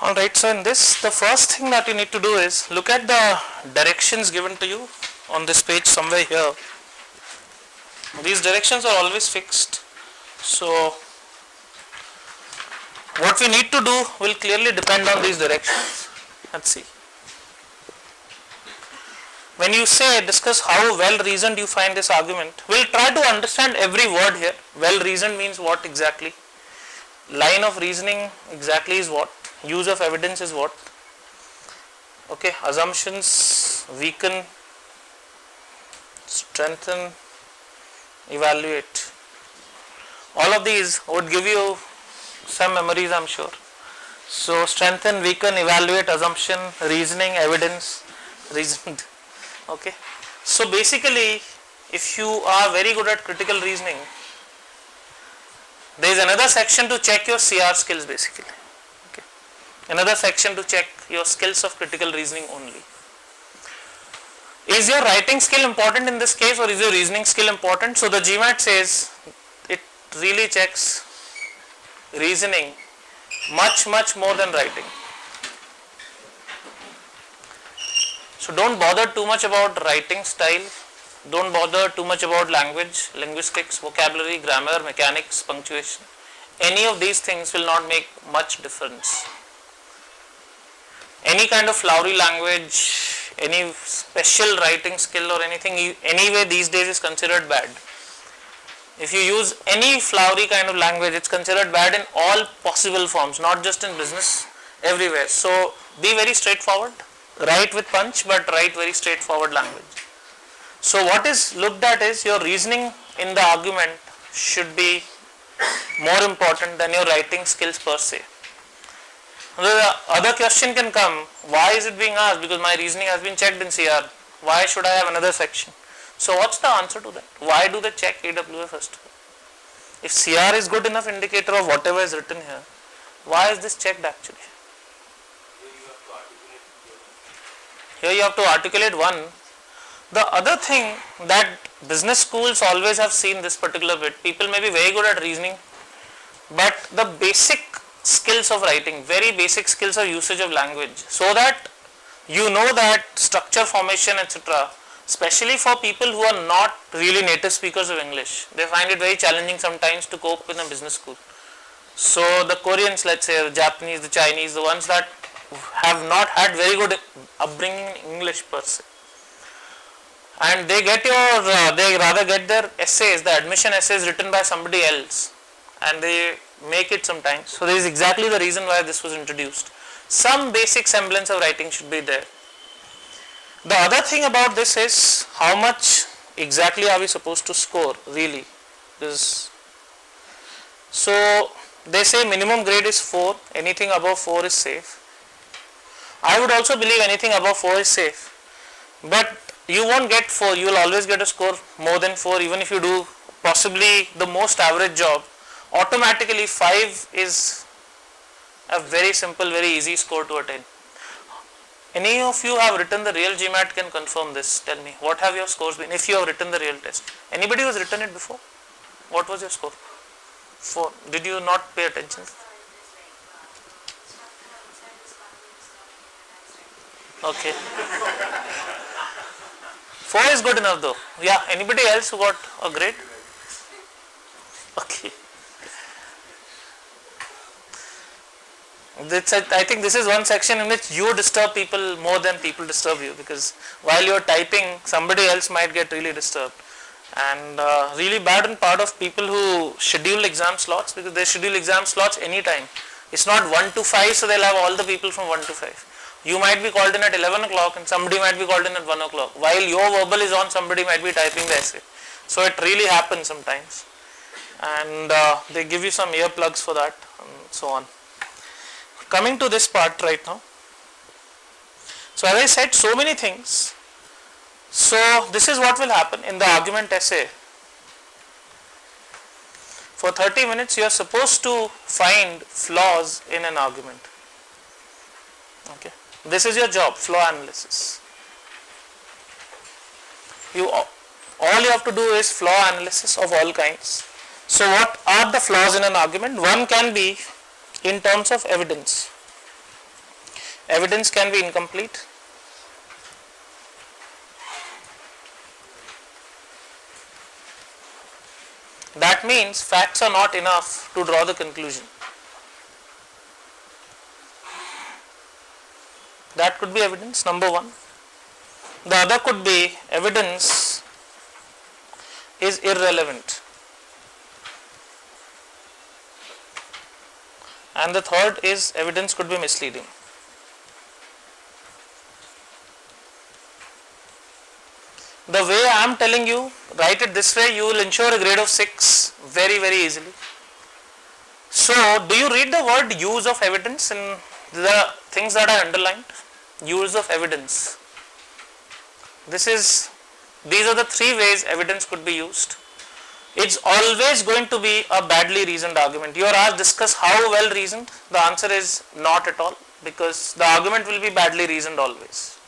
Alright, so in this, the first thing that you need to do is look at the directions given to you on this page somewhere here. These directions are always fixed. So what we need to do will clearly depend on these directions. Let's see. When you say discuss how well reasoned you find this argument, we'll try to understand every word here. Well reasoned means what exactly? Line of reasoning exactly is what? Use of evidence is what? Okay, assumptions, weaken, strengthen, evaluate. All of these would give you some memories, I'm sure. So strengthen, weaken, evaluate, assumption, reasoning, evidence, reasoned. Okay. So basically, if you are very good at critical reasoning, there is another section to check your CR skills basically. Okay. Another section to check your skills of critical reasoning only. Is your writing skill important in this case, or is your reasoning skill important? So the GMAT says it really checks reasoning much more than writing. So don't bother too much about writing style, don't bother too much about language, linguistics, vocabulary, grammar, mechanics, punctuation. Any of these things will not make much difference. Any kind of flowery language, any special writing skill or anything, anyway these days is considered bad. If you use any flowery kind of language, it's considered bad in all possible forms, not just in business, everywhere. So be very straightforward, write with punch, but write very straightforward language. So what is looked at is your reasoning in the argument should be more important than your writing skills per se. The other question can come, why is it being asked? Because my reasoning has been checked in CR. Why should I have another section? So what's the answer to that? Why do they check AWA first? If CR is good enough indicator of whatever is written here, why is this checked actually? Here you have to articulate one. The other thing that business schools always have seen this particular bit, people may be very good at reasoning, but the basic skills of writing, very basic skills of usage of language, so that you know that structure formation etc. Especially for people who are not really native speakers of English, they find it very challenging sometimes to cope in a business school. So the Koreans, let's say, the Japanese, the Chinese, the ones that have not had very good upbringing in English per se, and they get they rather get their essays, the admission essays written by somebody else, and they make it sometimes. So this is exactly the reason why this was introduced. Some basic semblance of writing should be there. The other thing about this is how much exactly are we supposed to score really. So they say minimum grade is 4, anything above 4 is safe. I would also believe anything above 4 is safe, but you won't get 4, you will always get a score more than 4 even if you do possibly the most average job. Automatically 5 is a very simple, very easy score to attain. Any of you have written the real GMAT can confirm this. Tell me, what have your scores been if you have written the real test? Anybody who has written it before? What was your score? 4. Did you not pay attention? Okay. 4 is good enough though. Yeah, anybody else who got a grade? Okay. I think this is one section in which you disturb people more than people disturb you, because while you are typing somebody else might get really disturbed, and really bad on part of people who schedule exam slots, because they schedule exam slots anytime. It's not 1 to 5, so they'll have all the people from 1 to 5. You might be called in at 11 o'clock and somebody might be called in at 1 o'clock. While your verbal is on, somebody might be typing the essay. So it really happens sometimes, and they give you some earplugs for that and so on. Coming to this part right now. So as I said, so many things. So this is what will happen in the argument essay. For 30 minutes you are supposed to find flaws in an argument. Okay. This is your job, flaw analysis. All you have to do is flaw analysis of all kinds. So what are the flaws in an argument? One can be in terms of evidence. Evidence can be incomplete. That means facts are not enough to draw the conclusion. That could be evidence, number one. The other could be evidence is irrelevant. And the third is evidence could be misleading. The way I am telling you, write it this way, you will ensure a grade of 6 very, very easily. So, do you read the word use of evidence in the things that are underlined? Use of evidence. These are the three ways evidence could be used. It's always going to be a badly reasoned argument. You are asked discuss how well reasoned. The answer is not at all, because the argument will be badly reasoned always.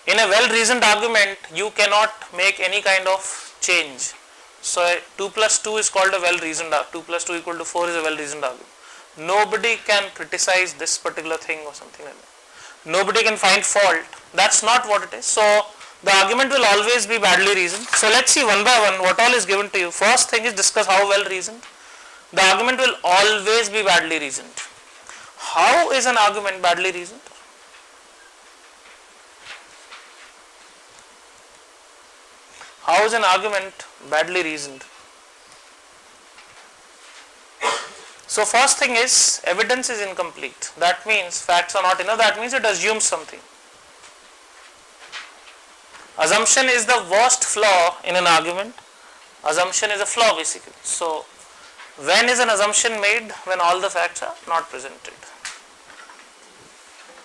In a well reasoned argument, you cannot make any kind of change. So 2 plus 2 is called a well reasoned argument. 2 plus 2 equal to 4 is a well reasoned argument. Nobody can criticize this particular thing or something like that. Nobody can find fault. That's not what it is. So the argument will always be badly reasoned. So let's see one by one what all is given to you. First thing is discuss how well reasoned. The argument will always be badly reasoned. How is an argument badly reasoned? How is an argument badly reasoned? So first thing is evidence is incomplete. That means facts are not enough. That means it assumes something. Assumption is the worst flaw in an argument. Assumption is a flaw basically. So when is an assumption made? When all the facts are not presented.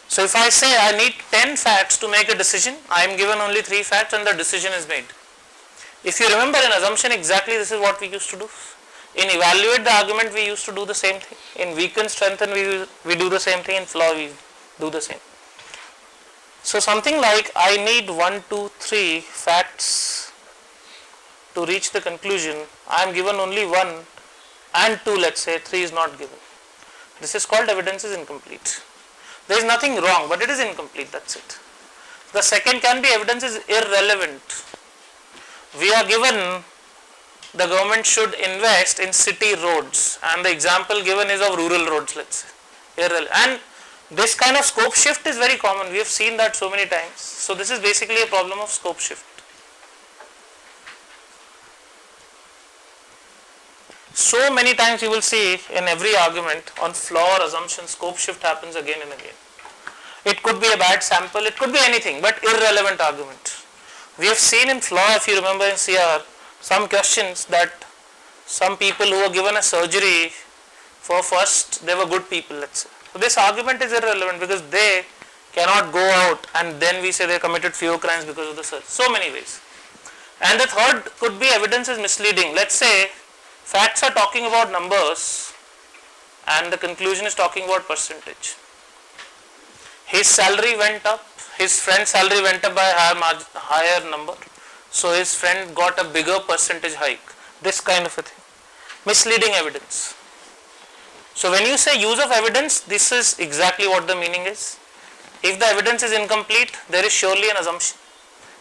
So if I say I need 10 facts to make a decision, I am given only 3 facts and the decision is made. If you remember in assumption, exactly this is what we used to do. In evaluate the argument we used to do the same thing. In weaken, strengthen we do the same thing. In flaw we do the same. So something like I need 1, 2, 3 facts to reach the conclusion. I am given only 1 and 2, let's say 3 is not given. This is called evidence is incomplete. There is nothing wrong, but it is incomplete, that's it. The second can be evidence is irrelevant. We are given the government should invest in city roads and the example given is of rural roads, let's say. And this kind of scope shift is very common. We have seen that so many times. So this is basically a problem of scope shift. So many times you will see in every argument on flaw or assumption, scope shift happens again and again. It could be a bad sample, it could be anything, but irrelevant argument. We have seen in flaw, if you remember in CR, some questions that some people who were given a surgery for first, they were good people, let's say. So this argument is irrelevant because they cannot go out and then we say they committed fewer crimes because of the surgery. So many ways. And the third could be evidence is misleading. Let's say facts are talking about numbers and the conclusion is talking about percentage. His salary went up, his friend's salary went up by a higher number. So his friend got a bigger percentage hike. This kind of a thing. Misleading evidence. So when you say use of evidence, this is exactly what the meaning is. If the evidence is incomplete, there is surely an assumption.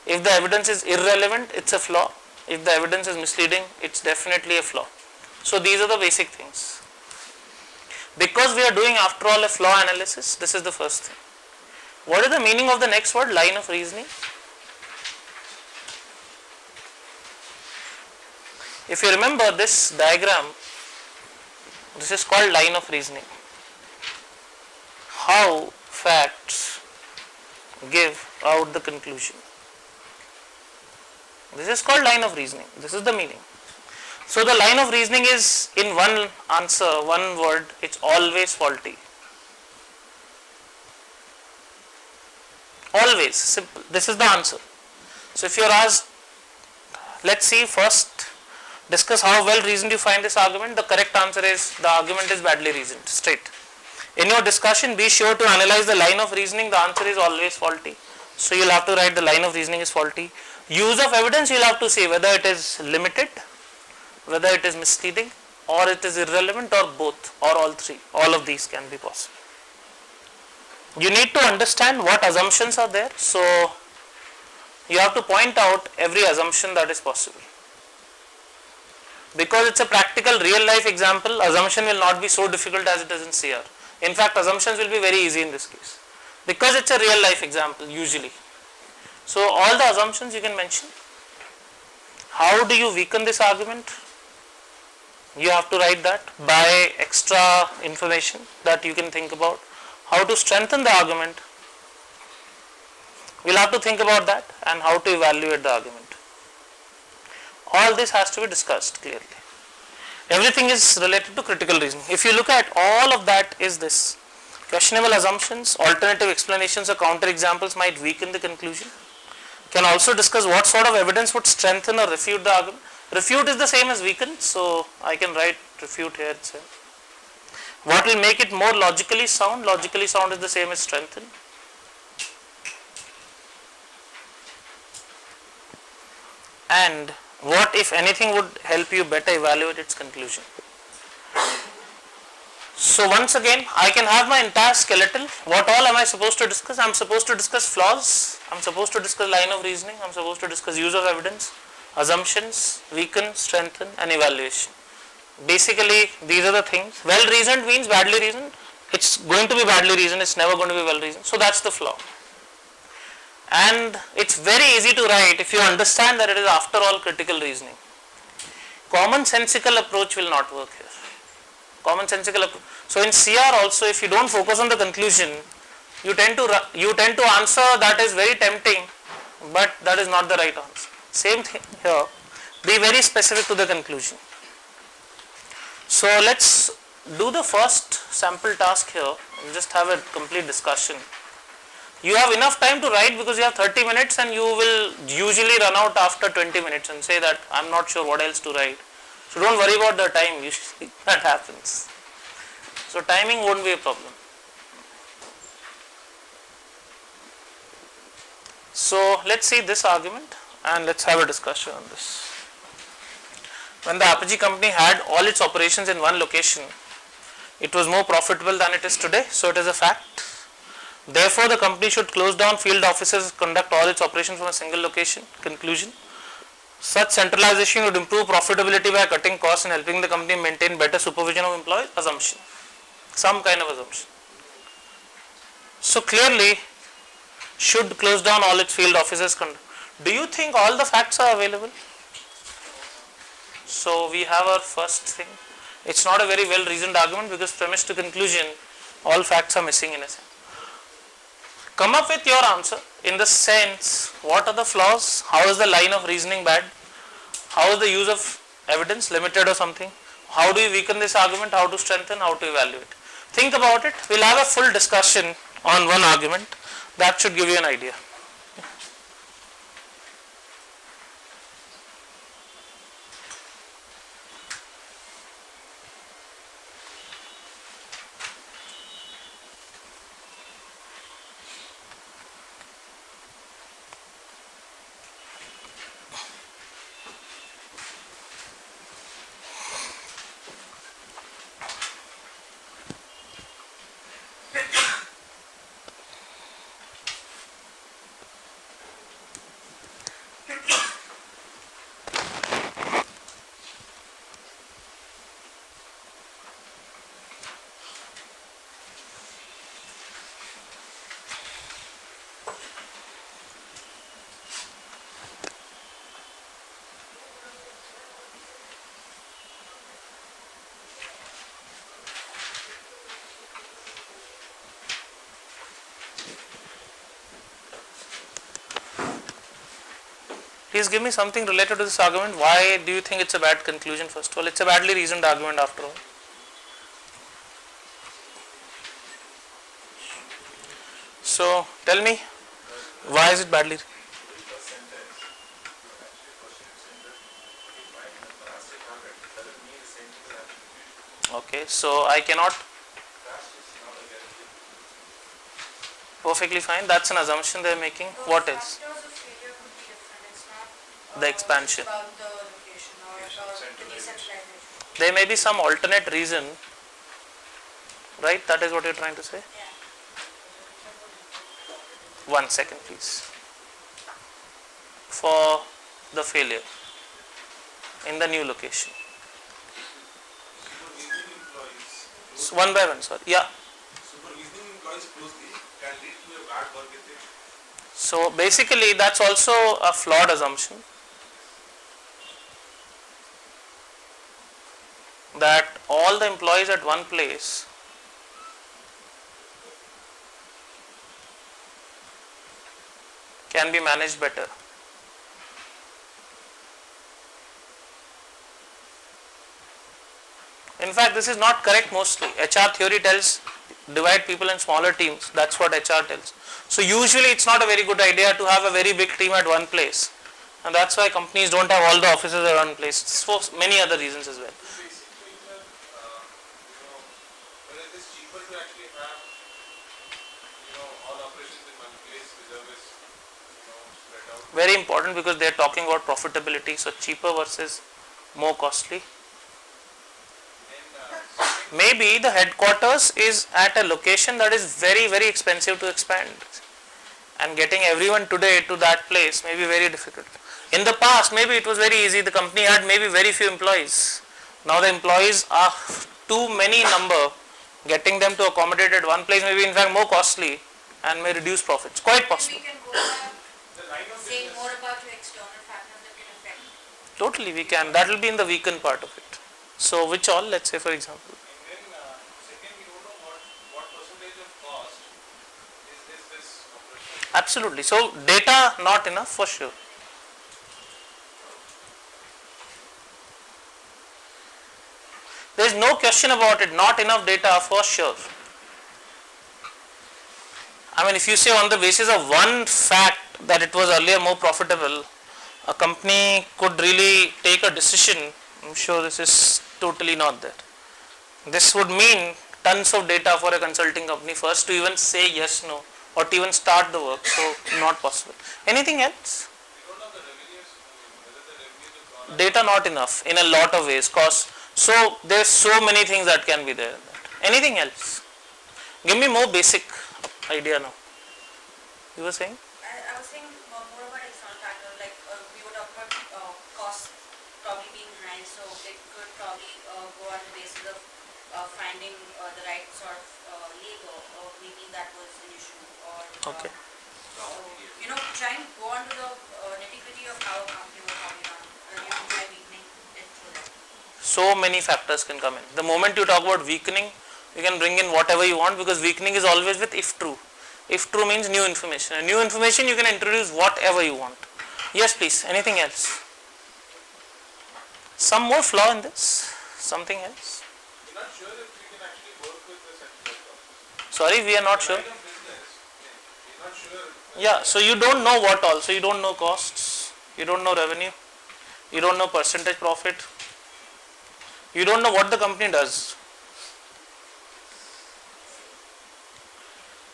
If the evidence is irrelevant, it's a flaw. If the evidence is misleading, it's definitely a flaw. So these are the basic things. Because we are doing after all a flaw analysis, this is the first thing. What is the meaning of the next word? Line of reasoning. If you remember this diagram, this is called line of reasoning. How facts give out the conclusion. This is called line of reasoning. This is the meaning. So the line of reasoning is in one answer, one word, it's always faulty. Always, simple. This is the answer. So if you are asked, let's see first, discuss how well reasoned you find this argument. The correct answer is the argument is badly reasoned, straight. In your discussion, be sure to analyze the line of reasoning. The answer is always faulty. So you will have to write the line of reasoning is faulty. Use of evidence, you will have to say whether it is limited, whether it is misleading, or it is irrelevant, or both, or all three. All of these can be possible. You need to understand what assumptions are there. So you have to point out every assumption that is possible. Because it's a practical real life example, assumption will not be so difficult as it is in CR. In fact, assumptions will be very easy in this case. Because it's a real life example usually. So all the assumptions you can mention. How do you weaken this argument? You have to write that by extra information that you can think about. How to strengthen the argument? We'll have to think about that, and how to evaluate the argument. All this has to be discussed clearly. Everything is related to critical reasoning. If you look at all of that is this. Questionable assumptions, alternative explanations or counter examples might weaken the conclusion. Can also discuss what sort of evidence would strengthen or refute the argument. Refute is the same as weaken, so I can write refute here itself. What will make it more logically sound? Logically sound is the same as strengthen. And what, if anything, would help you better evaluate its conclusion? So once again, I can have my entire skeleton. What all am I supposed to discuss? I am supposed to discuss flaws, I am supposed to discuss line of reasoning, I am supposed to discuss use of evidence, assumptions, weaken, strengthen and evaluation. Basically these are the things. Well reasoned means badly reasoned. It's going to be badly reasoned, it's never going to be well reasoned. So that's the flaw. And it's very easy to write if you understand that it is after all critical reasoning. Commonsensical approach will not work here. Commonsensical approach. So in CR also, if you don't focus on the conclusion, you tend to answer that is very tempting, but that is not the right answer. Same thing here. Be very specific to the conclusion. So let's do the first sample task here and just have a complete discussion. You have enough time to write because you have 30 minutes and you will usually run out after 20 minutes and say that I am not sure what else to write. So don't worry about the time, usually that happens. So timing won't be a problem. So let's see this argument and let's have a discussion on this. When the Apogee company had all its operations in one location, it was more profitable than it is today, so it is a fact. Therefore, the company should close down field offices, conduct all its operations from a single location. Conclusion. Such centralization would improve profitability by cutting costs and helping the company maintain better supervision of employees. Assumption. Some kind of assumption. So clearly, should close down all its field offices. Do you think all the facts are available? So we have our first thing. It's not a very well reasoned argument because premise to conclusion, all facts are missing in a sense. Come up with your answer in the sense, what are the flaws, how is the line of reasoning bad, how is the use of evidence limited or something, how do you weaken this argument, how to strengthen, how to evaluate. Think about it, we will have a full discussion on one argument, that should give you an idea. Please give me something related to this argument. Why do you think it's a bad conclusion? First of all, it's a badly reasoned argument after all. So tell me, why is it badly? Okay, so I cannot. Perfectly fine. That's an assumption they are making. What else? The expansion. There may be some alternate reason, right? That is what you're trying to say? 1 second please. For the failure in the new location. So one by one, sorry. Yeah. Supervising employees closely can lead to a bad work ethic. So basically that's also a flawed assumption, that all the employees at one place can be managed better. In fact, this is not correct mostly. HR theory tells divide people in smaller teams. That's what HR tells. So usually it's not a very good idea to have a very big team at one place. And that's why companies don't have all the offices at one place. It's for many other reasons as well. Basically, whether it is cheaper to actually have, all operations in one place, reservists, spread out. Very important, because they are talking about profitability. So cheaper versus more costly. Maybe the headquarters is at a location that is very, very expensive to expand, and getting everyone today to that place may be very difficult. In the past, maybe it was very easy. The company had maybe very few employees. Now the employees are too many number. Getting them to accommodate at one place may be in fact more costly and may reduce profits. Quite possible. We can go about saying more about your external factors that can affect. Totally, we can. That will be in the weakened part of it. So which all? Let's say for example. Absolutely. So data not enough for sure. There is no question about it. Not enough data for sure. I mean, if you say on the basis of one fact that it was earlier more profitable, a company could really take a decision. I'm sure this is totally not there. This would mean tons of data for a consulting company first to even say yes, no, or to even start the work. So not possible. Anything else? We don't know the revenues, whether the revenues have gone up. Data not enough in a lot of ways. Cost. So there's so many things that can be there. Anything else? Give me more basic idea now. You were saying? I was saying more about external factors, like we were talking about costs probably being high, so it could probably go on the basis of finding the right sort of labor, or maybe that was an issue, or Okay. try and go on to the nitty-gritty of how a company was probably done, try weakening it through that. So many factors can come in. The moment you talk about weakening, you can bring in whatever you want, because weakening is always with if true. If true means new information. And new information you can introduce whatever you want. Yes, please. Anything else? Some more flaw in this? Something else? We're not sure if we can actually work with the central government. Sorry, we are not sure. Line of business, we're not sure. Yeah, so you don't know what all. So you don't know costs. You don't know revenue. You don't know percentage profit. You don't know what the company does.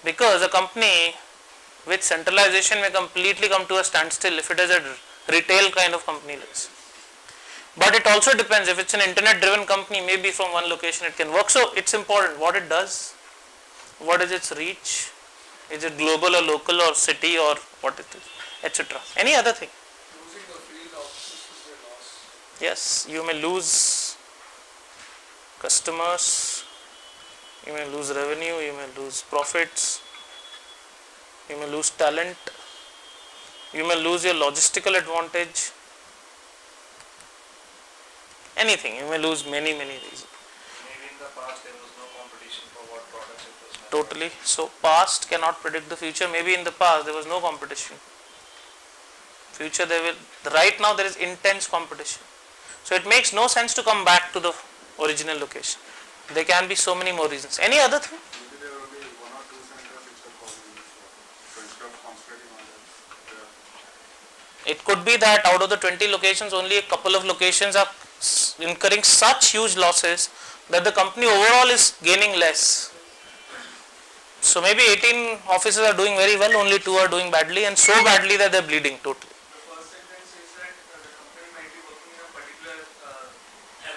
Because a company with centralization may completely come to a standstill if it is a retail kind of company. But it also depends. If it's an internet driven company, maybe from one location it can work. So it's important what it does, what is its reach, is it global or local or city or what it is, etc. Any other thing? Losing the field offices is a loss. Yes, you may lose customers, you may lose revenue, you may lose profits, you may lose talent, you may lose your logistical advantage, anything, you may lose many reasons. Maybe in the past there was no competition for what products it was manufactured. Totally. So past cannot predict the future. Maybe in the past there was no competition. Future there will, right now there is intense competition. So it makes no sense to come back to the original location. There can be so many more reasons. Any other thing? Maybe there will be one or two centers which are causing this problem. So instead of concentrating on that, It could be that out of the 20 locations, only a couple of locations are incurring such huge losses that the company overall is gaining less. So maybe 18 offices are doing very well, only 2 are doing badly, and so badly that they are bleeding totally. the first sentence is that the company might be working in a particular area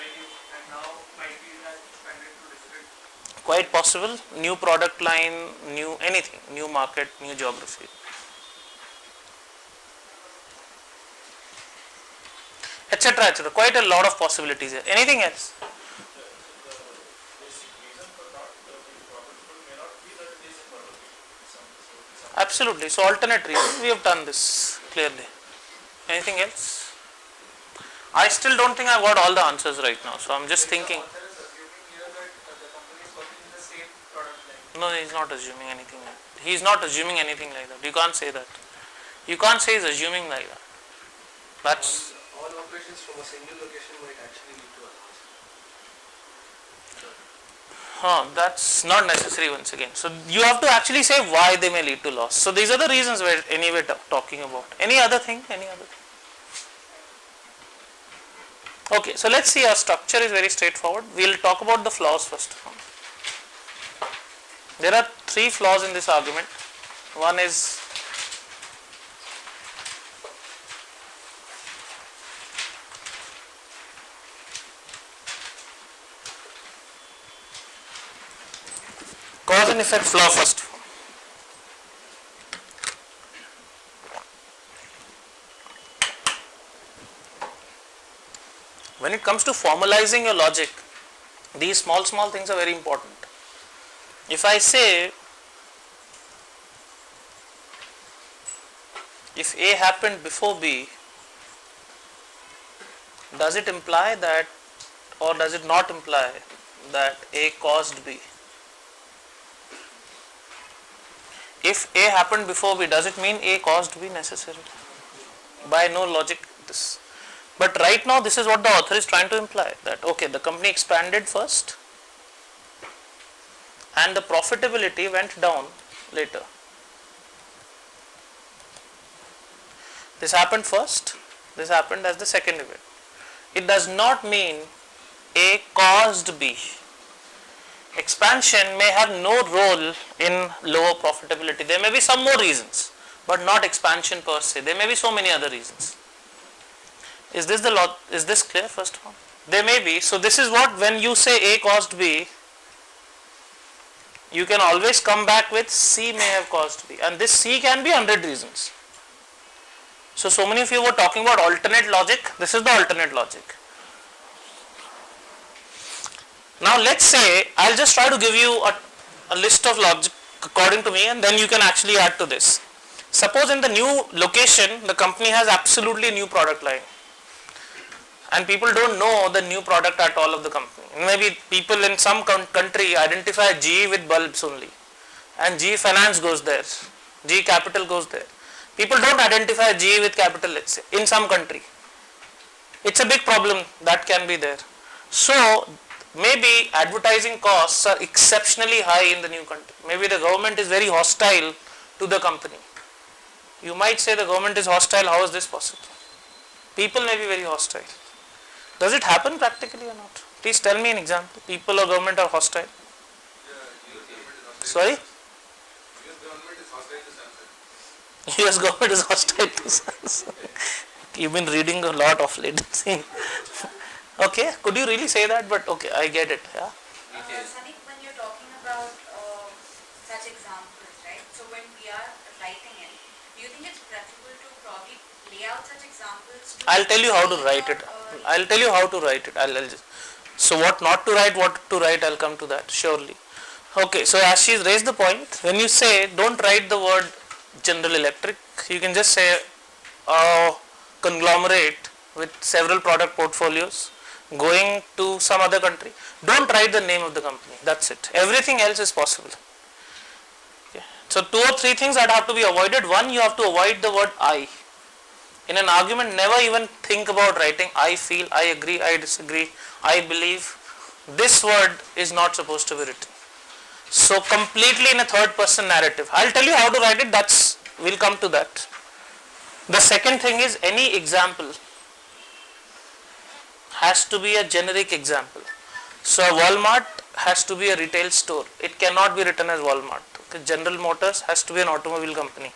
quite possible, new product line, new anything, new market, new geography. Etc. etc. Quite a lot of possibilities here. Anything else? The basic reason for not being profitable may not be that it is in some Absolutely. So alternate reason, we have done this clearly. Anything else? I still don't think I've got all the answers right now. So I'm just thinking. The author is assuming here that the company is working in the same product line. No, he's not assuming anything like that. He's not assuming anything like that. You can't say that. You can't say he's assuming like that. That's All operations from a single location might actually lead to a loss. that's not necessary once again. So you have to actually say why they may lead to loss. So these are the reasons we're anyway talking about. Any other thing? Any other thing? Okay, so let's see, our structure is very straightforward. We'll talk about the flaws first. There are 3 flaws in this argument. One is cause and effect flaw first. When it comes to formalizing your logic, these small things are very important. If I say, if A happened before B, does it imply that, or does it not imply that A caused B? If A happened before B, does it mean A caused B necessarily? By no logic this. But right now this is what the author is trying to imply, that okay, the company expanded first and the profitability went down later. This happened first, this happened as the second event. It does not mean A caused B. Expansion may have no role in lower profitability. There may be some more reasons, but not expansion per se. There may be so many other reasons. Is this is this clear first of all? There may be. So this is what, when you say A caused B, you can always come back with C may have caused B, and this C can be 100 reasons. So many of you were talking about alternate logic. This is the alternate logic. Now let's say, I'll just try to give you a list of logic according to me, and then you can actually add to this. Suppose in the new location, the company has absolutely new product line, and people don't know the new product at all of the company. Maybe people in some country identify GE with bulbs only, and GE Finance goes there, GE Capital goes there. People don't identify GE with capital, let's say, in some country. It's a big problem that can be there. So maybe advertising costs are exceptionally high in the new country. Maybe the government is very hostile to the company. You might say the government is hostile, how is this possible? People may be very hostile. Does it happen practically or not? Please tell me an example. People or government are hostile. Sorry? US government is hostile to Samsung. You've been reading a lot of late. Okay, could you really say that? But okay, I get it. Yeah. Sunny, when you're talking about such examples, right? So when we are writing it, do you think it's preferable to probably lay out such examples? I'll tell you how to write it. I'll tell you how to write it. So what not to write, what to write, I'll come to that surely. Okay, so as she's raised the point, when you say don't write the word General Electric, you can just say conglomerate with several product portfolios going to some other country. Don't write the name of the company. That's it. Everything else is possible. Okay. So 2 or 3 things that have to be avoided. One, you have to avoid the word I. In an argument, never even think about writing I feel, I agree, I disagree, I believe. This word is not supposed to be written. So completely in a third person narrative. I'll tell you how to write it, we'll come to that. The second thing is, any example has to be a generic example. So Walmart has to be a retail store. It cannot be written as Walmart. Okay. General Motors has to be an automobile company.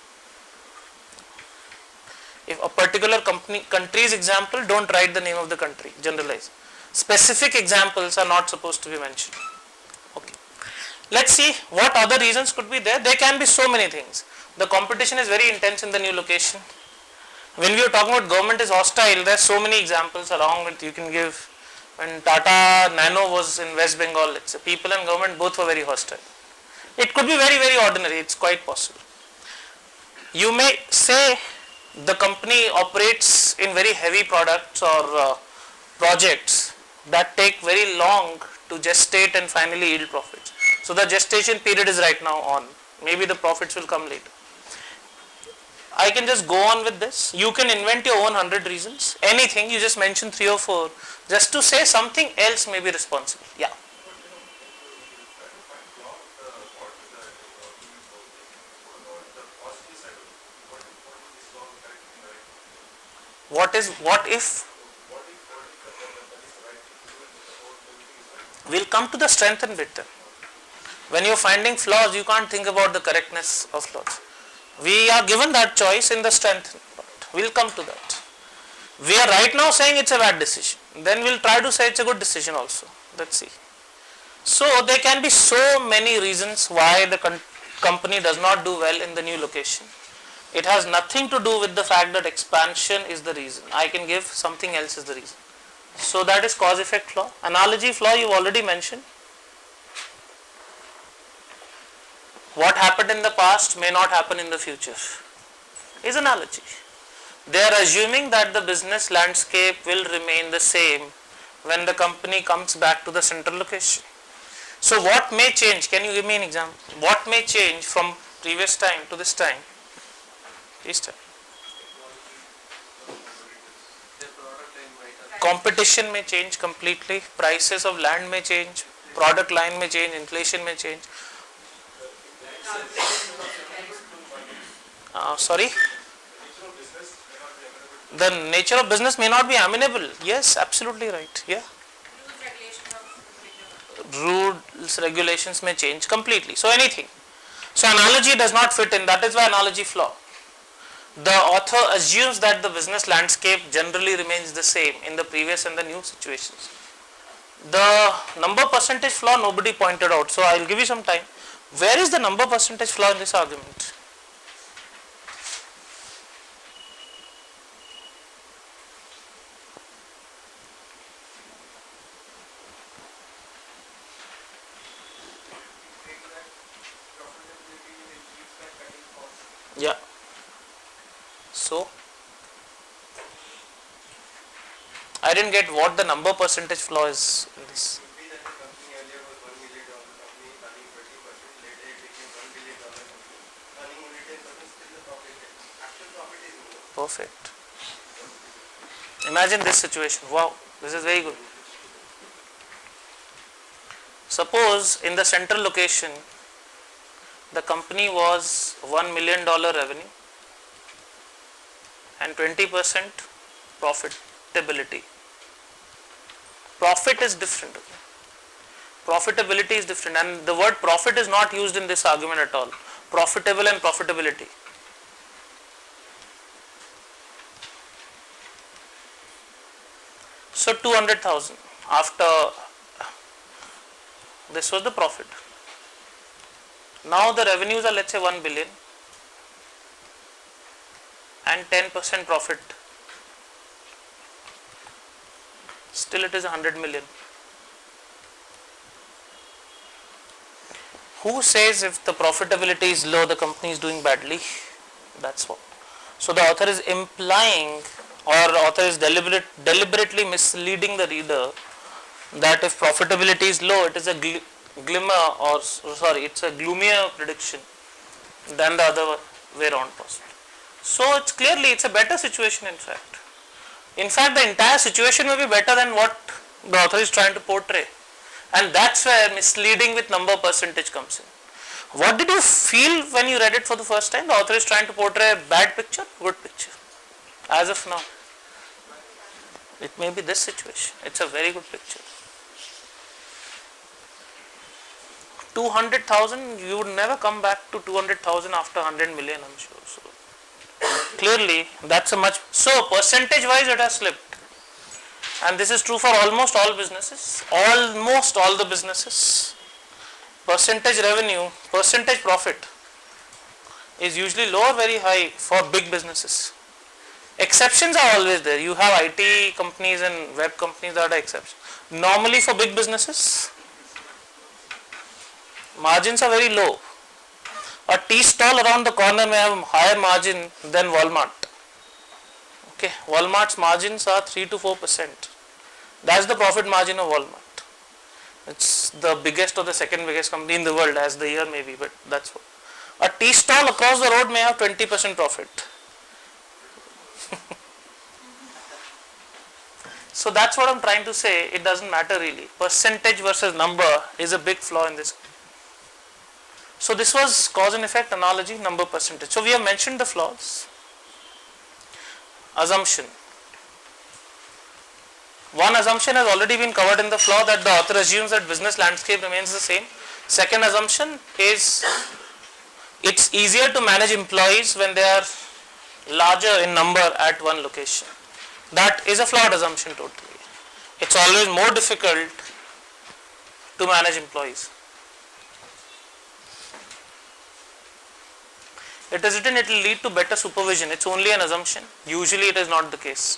If a particular country's example, don't write the name of the country, generalize. Specific examples are not supposed to be mentioned. Okay. Let's see what other reasons could be there. There can be so many things. The competition is very intense in the new location. When we are talking about government is hostile, there are so many examples along with you can give. When Tata Nano was in West Bengal, it's people and government both were very hostile. It could be very, very ordinary, it's quite possible. You may say the company operates in very heavy products or projects that take very long to gestate and finally yield profits. So the gestation period is right now on. Maybe the profits will come later. I can just go on with this. You can invent your own 100 reasons. Anything, you just mention 3 or 4 just to say something else may be responsible. Yeah. What if we'll come to the strength and bit then. When you're finding flaws, you can't think about the correctness of flaws. We are given that choice in the strength part. We'll come to that. We are right now saying it's a bad decision. Then we'll try to say it's a good decision also. Let's see. So there can be so many reasons why the company does not do well in the new location. It has nothing to do with the fact that expansion is the reason. I can give something else is the reason. So that is cause effect flaw. Analogy flaw you've already mentioned. What happened in the past may not happen in the future is analogy. They are assuming that the business landscape will remain the same when the company comes back to the central location. So what may change? Can you give me an example? What may change from previous time to this time? This time. Competition may change completely. Prices of land may change. Product line may change. Inflation may change. Sorry? The nature of business may not be amenable. Yes, absolutely right. Yeah. Rules, regulations may change completely. So anything. So analogy does not fit in. That is why analogy flaw. The author assumes that the business landscape generally remains the same in the previous and the new situations. The number percentage flaw nobody pointed out. So I will give you some time. Where is the number percentage flaw in this argument? Yeah. So I didn't get what the number percentage flaw is in this. Perfect. Imagine this situation. Wow, this is very good. Suppose in the central location the company was $1 million revenue and 20% profitability. Profit is different. Profitability is different, and the word profit is not used in this argument at all. Profitable and profitability. So 200,000 after this was the profit. Now the revenues are, let's say, 1 billion and 10% profit. Still it is 100 million. Who says if the profitability is low, the company is doing badly? That's what. So the author is implying, or author is deliberately misleading the reader that if profitability is low, it is a it's a gloomier prediction than the other way around possible. So it's a better situation in fact. In fact, the entire situation will be better than what the author is trying to portray. And that's where misleading with number percentage comes in. What did you feel when you read it for the first time? The author is trying to portray a bad picture, good picture. As of now, it may be this situation. It's a very good picture. 200,000, you would never come back to 200,000 after 100 million, I'm sure. So clearly, that's a much, so percentage wise it has slipped. And this is true for almost all businesses, almost all the businesses. percentage revenue, percentage profit is usually low or very high for big businesses. Exceptions are always there. You have IT companies and web companies that are exceptions. Normally for big businesses, margins are very low. A tea stall around the corner may have higher margin than Walmart. Okay, Walmart's margins are 3 to 4%. That's the profit margin of Walmart. It's the biggest or the second biggest company in the world as the year may be, but that's what. A tea stall across the road may have 20% profit. So that's what I'm trying to say. It doesn't matter really. Percentage versus number is a big flaw in this. So this was cause and effect analogy, number, percentage. So we have mentioned the flaws. Assumption. One assumption has already been covered in the flaw, that the author assumes that business landscape remains the same. Second assumption is it's easier to manage employees when they are larger in number at one location. That is a flawed assumption totally. It's always more difficult to manage employees. It is written it will lead to better supervision. It's only an assumption. Usually it is not the case.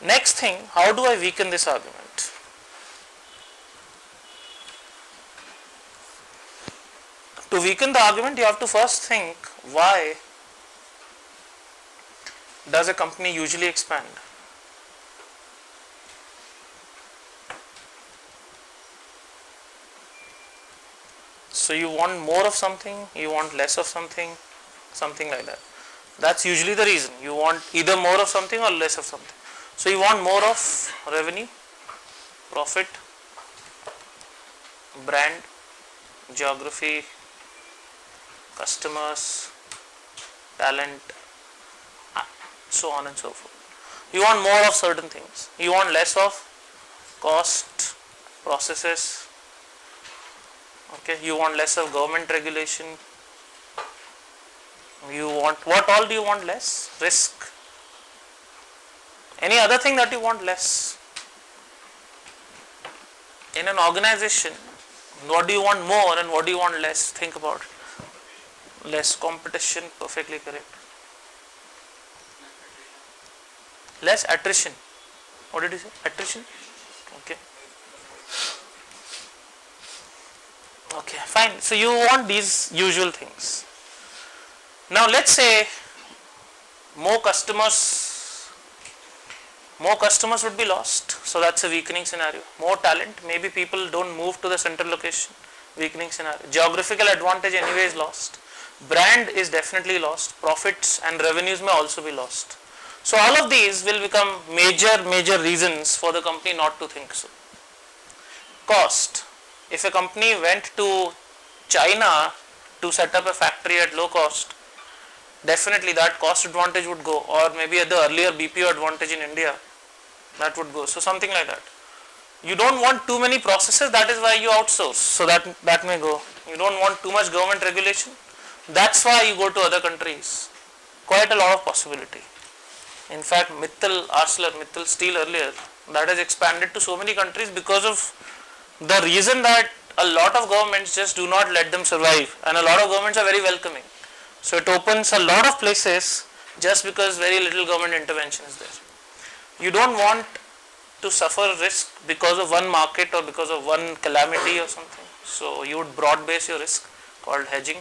Next thing, how do I weaken this argument? To weaken the argument, you have to first think, why does a company usually expand? So you want more of something, you want less of something, something like that. That's usually the reason. You want either more of something or less of something. So you want more of revenue, profit, brand, geography, customers, talent, so on and so forth. You want more of certain things. You want less of cost, processes. Okay, you want less of government regulation. You want, what all do you want less? Risk. Any other thing that you want less? In an organization, what do you want more and what do you want less? Think about it. Less competition, perfectly correct. Less attrition. What did you say? Attrition? Okay. Okay, fine. So you want these usual things. Now let's say more customers would be lost. So that's a weakening scenario. More talent, maybe people don't move to the central location. Weakening scenario. Geographical advantage anyway is lost. Brand is definitely lost. Profits and revenues may also be lost. So all of these will become major reasons for the company not to think so. Cost. If a company went to China to set up a factory at low cost, definitely that cost advantage would go, or maybe the earlier BPO advantage in India, that would go. So something like that. You don't want too many processes, that is why you outsource. So that may go. You don't want too much government regulation, that's why you go to other countries. Quite a lot of possibility. In fact, Mittal Steel earlier, that has expanded to so many countries because of the reason that a lot of governments just do not let them survive, and a lot of governments are very welcoming. So it opens a lot of places just because very little government intervention is there. You don't want to suffer risk because of one market or because of one calamity or something. So you would broad base your risk, called hedging.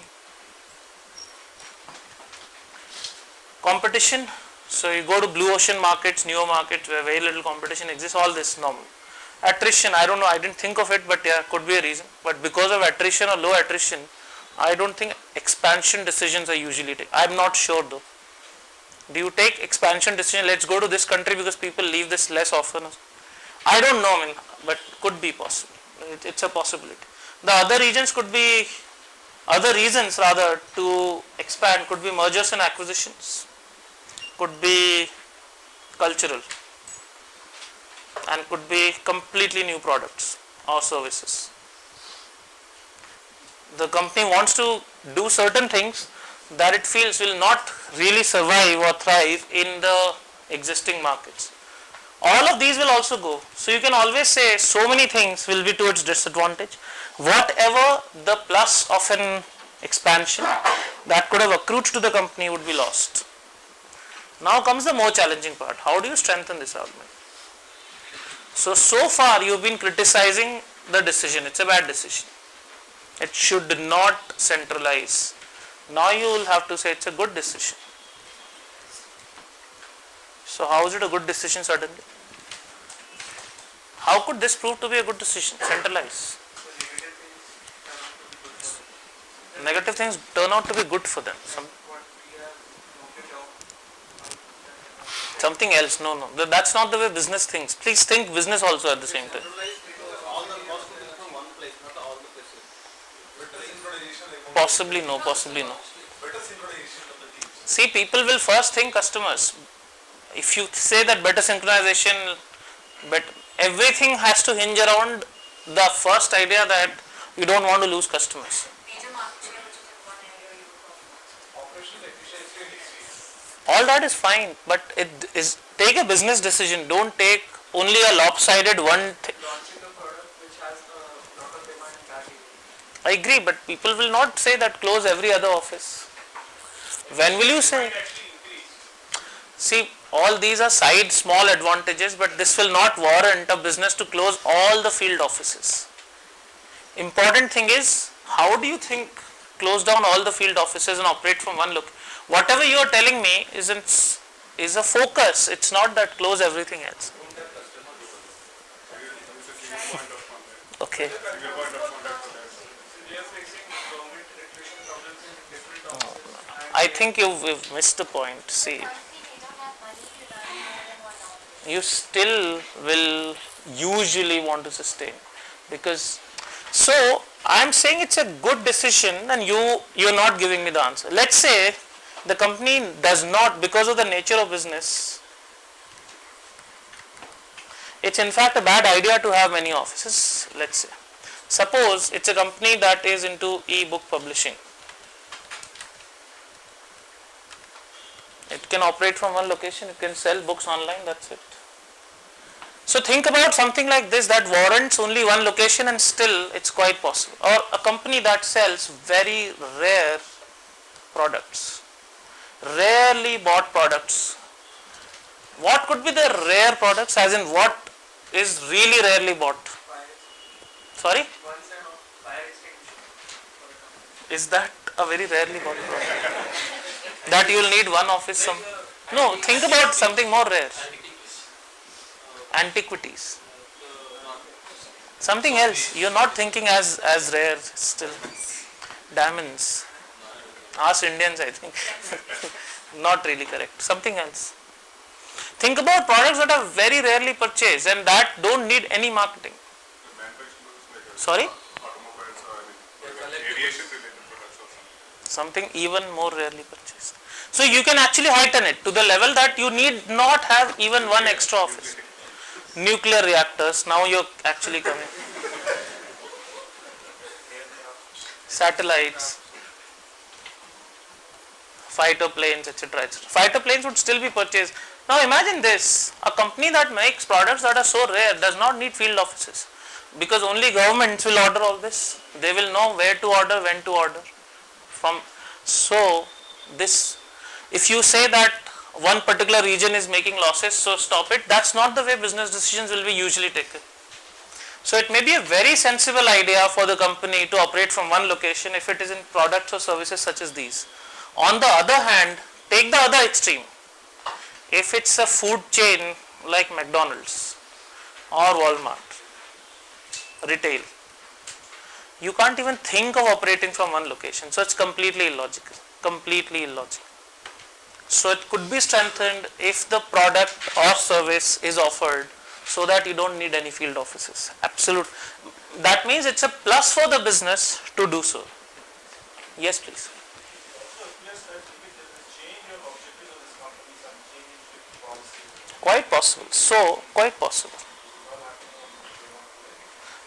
Competition. So you go to blue ocean markets, newer markets where very little competition exists, all this normal. Attrition, I don't know, I didn't think of it, but yeah, could be a reason. But because of attrition or low attrition, I don't think expansion decisions are usually taken. I'm not sure though. Do you take expansion decision, let's go to this country because people leave this less often? I don't know, but could be possible. It's a possibility. The other reasons rather to expand could be mergers and acquisitions, could be cultural, and could be completely new products or services. The company wants to do certain things that it feels will not really survive or thrive in the existing markets, all of these will also go. So you can always say so many things will be to its disadvantage. Whatever the plus of an expansion that could have accrued to the company would be lost. Now comes the more challenging part. How do you strengthen this argument? So far you've been criticizing the decision. It's a bad decision. It should not centralize. Now you will have to say it's a good decision. So how is it a good decision suddenly? How could this prove to be a good decision? Centralize. Negative things turn out to be good for them. Something else. No. That's not the way business thinks. Please think business also at the same time. All the cost will come from one place, not all the places. Better synchronization. Possibly no. Possibly no. Better synchronization of the teams. See, people will first think customers. If you say that better synchronization, but everything has to hinge around the first idea that you don't want to lose customers. Major market share, which is in one area you were talking about. Operational efficiency and experience. All that is fine, but it is take a business decision. Don't take only a lopsided one thing. Launching a product which has a lot of demand in that area. I agree, but people will not say that close every other office. When will you say? Actually increase. See, all these are side small advantages, but this will not warrant a business to close all the field offices. Important thing is, how do you think close down all the field offices and operate from one look? Whatever you are telling me is a focus. It's not that close everything else. Okay. Single point of contact for that. We are facing government regulation problems in different offices. I think you've missed the point. See, you still will usually want to sustain, because so I'm saying it's a good decision and you're not giving me the answer. Let's say the company does not, because of the nature of business, it's in fact a bad idea to have many offices. Let's say, suppose it's a company that is into e-book publishing. It can operate from one location, it can sell books online, that's it. So think about something like this that warrants only one location and still it's quite possible. Or a company that sells very rare products, rarely bought products. What could be the rare products, as in what is really rarely bought? Sorry? One set of fire extinguisher for a company. Is that a very rarely bought product? That you will need one office? No, think about something more rare. Antiquities. Something else. You're not thinking as rare still. Diamonds. Us Indians, I think. Not really correct. Something else. Think about products that are very rarely purchased and that don't need any marketing. Sorry? Automobiles or aviation related products or something. Something even more rarely purchased. So you can actually heighten it to the level that you need not have even one extra office. Nuclear reactors, now you're actually coming. Satellites, fighter planes, etc. Fighter planes would still be purchased. Now imagine this, a company that makes products that are so rare does not need field offices, because only governments will order all this. They will know where to order, when to order. So this, if you say that one particular region is making losses, so stop it, that's not the way business decisions will be usually taken. So it may be a very sensible idea for the company to operate from one location if it is in products or services such as these. On the other hand, take the other extreme. If it's a food chain like McDonald's or Walmart, retail, you can't even think of operating from one location. So it's completely illogical. Completely illogical. So it could be strengthened if the product or service is offered so that you don't need any field offices. Absolute. That means it's a plus for the business to do so. Yes, please. Quite possible. So, quite possible.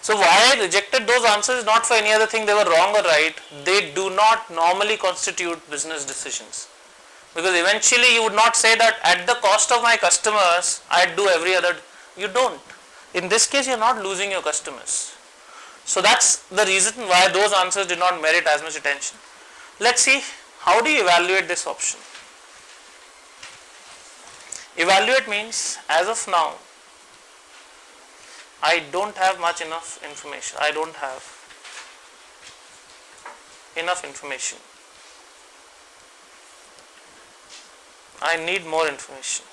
So why I rejected those answers is not for any other thing they were wrong or right. They do not normally constitute business decisions. Because eventually you would not say that at the cost of my customers I'd do every other. You don't. In this case you're not losing your customers. So that's the reason why those answers did not merit as much attention. Let's see, how do you evaluate this option? Evaluate means, as of now I don't have much enough information. I don't have enough information. I need more information.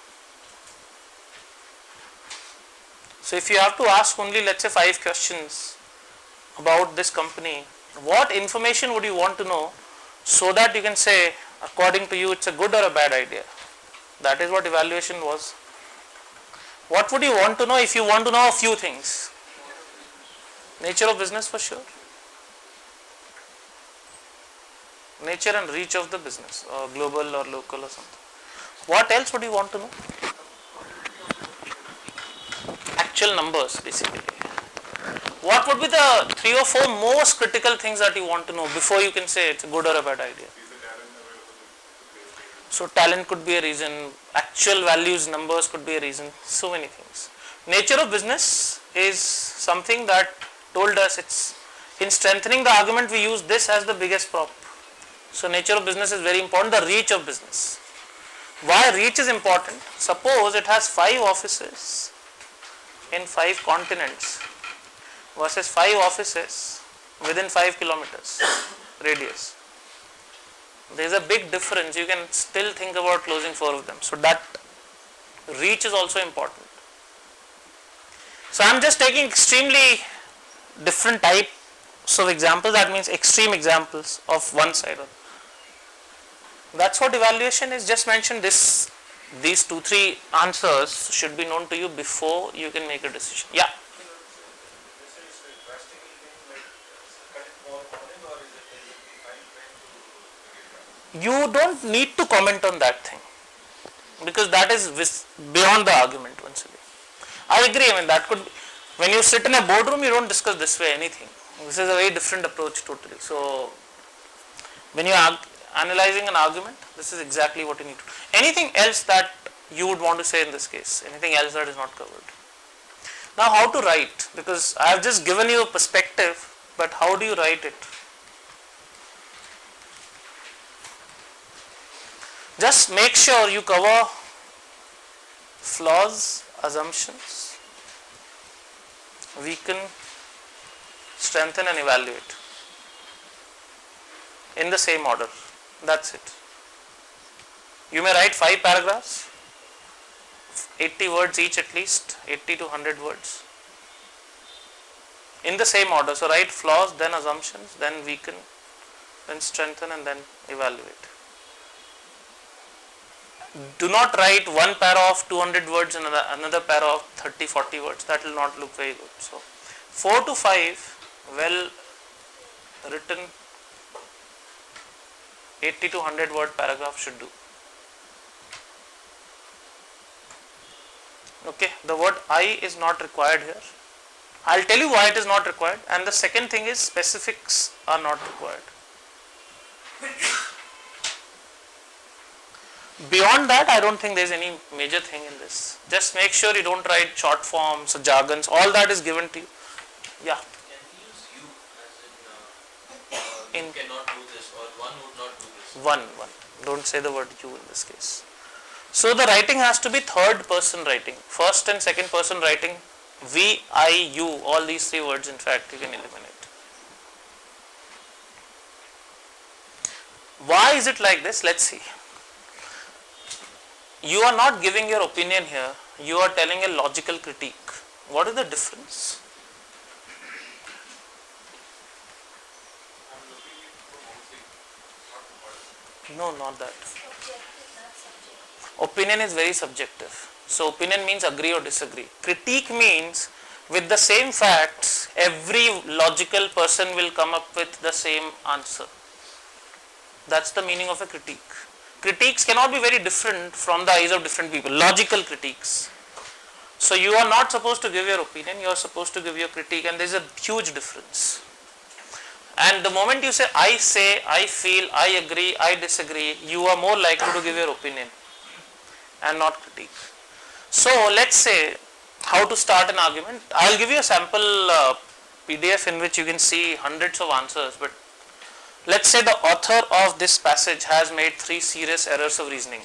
So if you have to ask only, let's say, 5 questions about this company, what information would you want to know so that you can say, according to you, it's a good or a bad idea? That is what evaluation was. What would you want to know if you want to know a few things? Nature of business for sure. Nature and reach of the business, or global or local or something. What else would you want to know? Actual numbers, basically. What would be the 3 or 4 most critical things that you want to know before you can say it's a good or a bad idea? So talent could be a reason, actual values, numbers could be a reason, so many things. Nature of business is something that told us it's in strengthening the argument we use this as the biggest prop. So nature of business is very important, the reach of business. Why reach is important? Suppose it has 5 offices in 5 continents versus 5 offices within 5 kilometers radius. There is a big difference. You can still think about closing 4 of them. So that reach is also important. So I am just taking extremely different types of examples. That means extreme examples of one side. That's what evaluation is. Just mention this. These 2-3 answers should be known to you before you can make a decision. Yeah. You don't need to comment on that thing because that is beyond the argument once again. I agree. I mean, that could be, when you sit in a boardroom, you don't discuss this way anything. This is a very different approach totally. So when you are analyzing an argument, this is exactly what you need to do. Anything else that you would want to say in this case? Anything else that is not covered? Now how to write, because I have just given you a perspective, but how do you write it? Just make sure you cover flaws, assumptions, weaken, strengthen and evaluate in the same order. That's it. You may write 5 paragraphs, 80 words each at least, 80 to 100 words in the same order. So write flaws, then assumptions, then weaken, then strengthen and then evaluate. Do not write one para of 200 words and another para of 30-40 words. That will not look very good. So 4 to 5 well written 80 to 100 word paragraph should do. Okay, the word I is not required here. I will tell you why it is not required, and the second thing is specifics are not required. Beyond that, I don't think there is any major thing in this. Just make sure you don't write short forms, jargons, all that is given to you. Yeah. Can we use you as in cannot do this or one would not do this? One. Don't say the word you in this case. So the writing has to be third person writing. First and second person writing, we, I, you, all these 3 words in fact you can eliminate. Why is it like this? Let's see. You are not giving your opinion here, you are telling a logical critique. What is the difference? No, not that. Opinion is very subjective. So opinion means agree or disagree. Critique means with the same facts, every logical person will come up with the same answer. That's the meaning of a critique. Critiques cannot be very different from the eyes of different people. Logical critiques. So you are not supposed to give your opinion, you are supposed to give your critique, and there is a huge difference. And the moment you say, I feel, I agree, I disagree, you are more likely to give your opinion and not critique. So let's say how to start an argument. I'll give you a sample PDF in which you can see hundreds of answers, but let's say the author of this passage has made 3 serious errors of reasoning.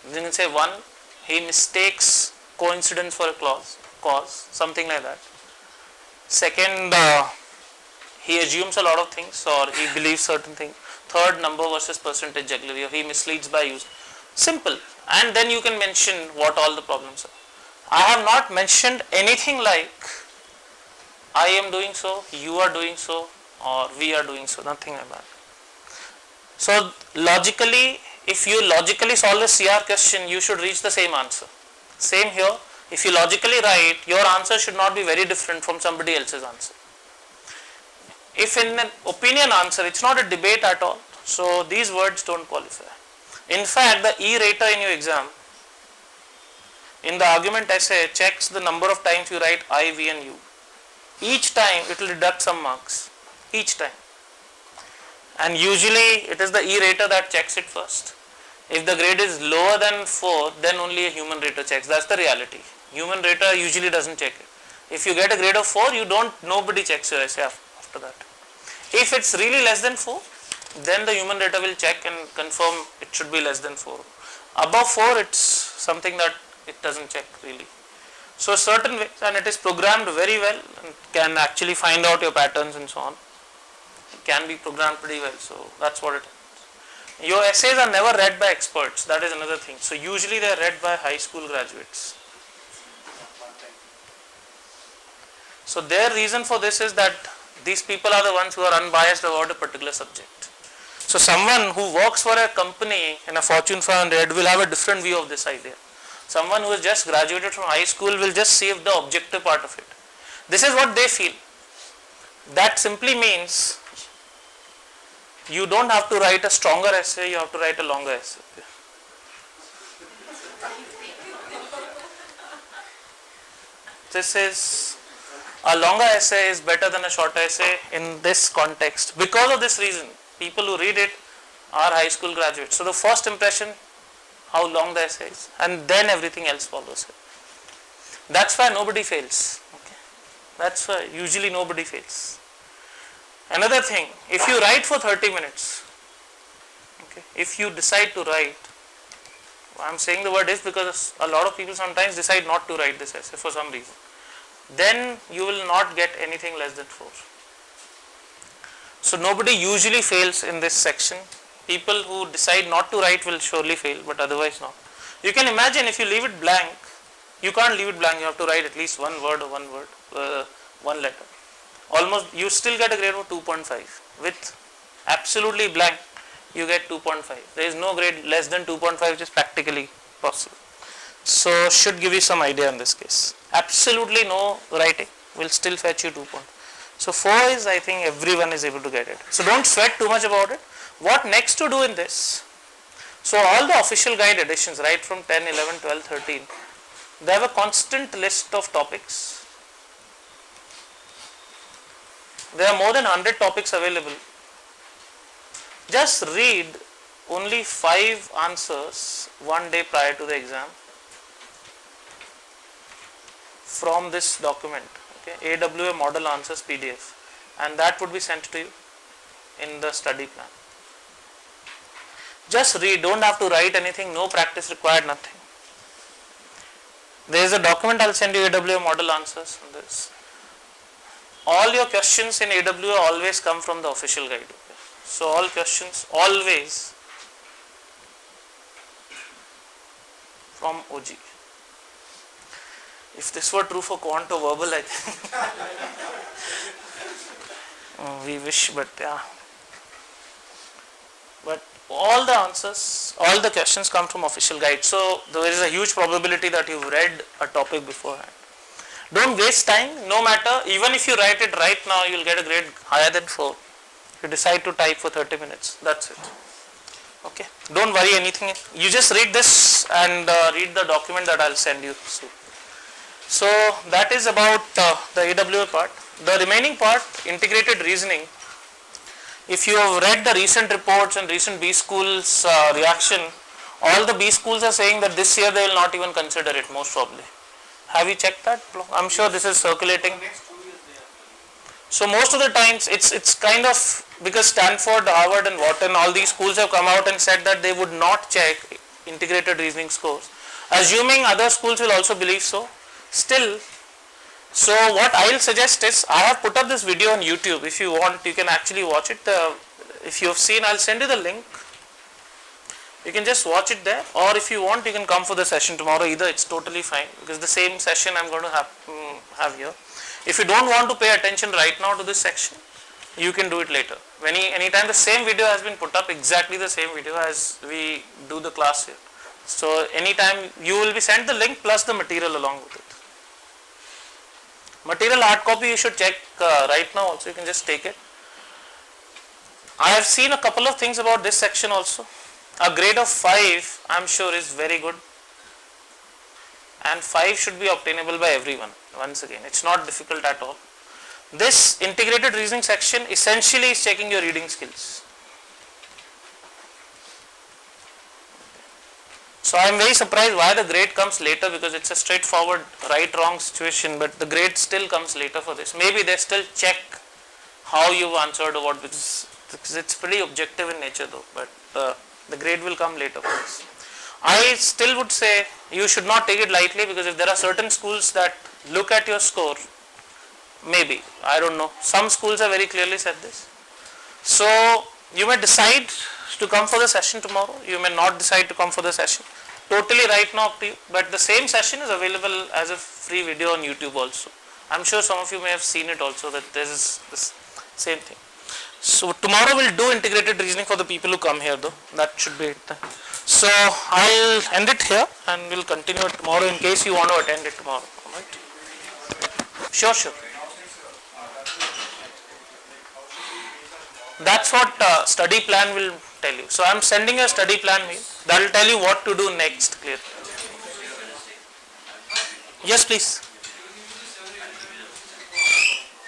You can say 1, he mistakes coincidence for a cause, something like that. Second, he assumes a lot of things or he believes certain things. Third, number versus percentage jugglery, or he misleads by use. Simple. And then you can mention what all the problems are. I have not mentioned anything like I am doing so, you are doing so, or we are doing so, nothing like that. So logically, if you logically solve a CR question, you should reach the same answer. Same here, if you logically write, your answer should not be very different from somebody else's answer. If in an opinion answer, it's not a debate at all, so these words don't qualify. In fact, the E-rater in your exam, in the argument essay, checks the number of times you write I, we and you. Each time it will deduct some marks, each time. And usually it is the E-rater that checks it first. If the grade is lower than 4, then only a human rater checks. That's the reality. Human rater usually doesn't check it. If you get a grade of 4, nobody checks your essay after that. If it's really less than 4, then the human rater will check and confirm it should be less than 4. Above 4, it's something that it doesn't check really. So certain ways, and it is programmed very well and can actually find out your patterns and so on. It can be programmed pretty well, so that's what it is. Your essays are never read by experts, that is another thing. So usually they are read by high school graduates. So their reason for this is that these people are the ones who are unbiased about a particular subject. So someone who works for a company in a Fortune 500 will have a different view of this idea. Someone who has just graduated from high school will just see the objective part of it. This is what they feel. That simply means you don't have to write a stronger essay, you have to write a longer essay. This is, a longer essay is better than a shorter essay in this context. Because of this reason, people who read it are high school graduates. So the first impression, how long the essay is, and then everything else follows it. That's why nobody fails. Okay. That's why usually nobody fails. Another thing, if you write for 30 minutes, okay, if you decide to write, I am saying the word is because a lot of people sometimes decide not to write this essay for some reason, then you will not get anything less than 4. So nobody usually fails in this section. People who decide not to write will surely fail, but otherwise not. You can imagine if you leave it blank, you can't leave it blank, you have to write at least one word or one letter. Almost, you still get a grade of 2.5. With absolutely blank, you get 2.5. There is no grade less than 2.5 which is practically possible. So should give you some idea in this case. Absolutely no writing will still fetch you 2 points. So 4 is, I think everyone is able to get it. So don't sweat too much about it. What next to do in this? So all the official guide editions, right from 10, 11, 12, 13, they have a constant list of topics. There are more than 100 topics available. Just read only 5 answers one day prior to the exam from this document, okay, AWA model answers PDF, and that would be sent to you in the study plan. Just read, don't have to write anything, no practice required, nothing. There is a document I'll send you, AWA model answers on this. All your questions in AWA always come from the official guide. Okay? So all questions always from OG. If this were true for quant or verbal, I think we wish, but yeah. But all the answers, all the questions come from official guide. So there is a huge probability that you've read a topic beforehand. Don't waste time, no matter, even if you write it right now, you will get a grade higher than 4. You decide to type for 30 minutes, that's it. Okay, don't worry anything. You just read this and read the document that I'll send you soon. So that is about the AWA part. The remaining part, integrated reasoning, if you have read the recent reports and recent B schools reaction, all the B schools are saying that this year they will not even consider it, most probably. Have you checked that? I'm sure this is circulating. So most of the times it's kind of, because Stanford, Harvard and Wharton, all these schools have come out and said that they would not check integrated reasoning scores. Assuming other schools will also believe so, still, so what I will suggest is, I have put up this video on YouTube. If you want, you can actually watch it. If you have seen, I will send you the link. You can just watch it there, or if you want, you can come for the session tomorrow. Either, it's totally fine, because the same session I am going to have here. If you don't want to pay attention right now to this section, you can do it later. Anytime the same video has been put up, exactly the same video as we do the class here. So anytime you will be sent the link plus the material along with it. Material hard copy you should check right now also, you can just take it. I have seen a couple of things about this section also. A grade of 5 I am sure is very good, and 5 should be obtainable by everyone. Once again, it's not difficult at all. This integrated reasoning section essentially is checking your reading skills. So I am very surprised why the grade comes later, because it's a straightforward right wrong situation, but the grade still comes later for this. Maybe they still check how you've answered or what, because it's pretty objective in nature though, but the grade will come later for this. I still would say you should not take it lightly, because if there are certain schools that look at your score, maybe, I don't know, some schools have very clearly said this. So you may decide to come for the session tomorrow, you may not decide to come for the session, totally right now up to you, but the same session is available as a free video on YouTube also. I am sure some of you may have seen it also, that there is this same thing. So tomorrow we'll do integrated reasoning for the people who come here though, that should be it. So I'll end it here and we'll continue it tomorrow in case you want to attend it tomorrow. Alright? Sure. That's what study plan will tell you. So I'm sending a study plan mail that will tell you what to do next clearly. Yes, please.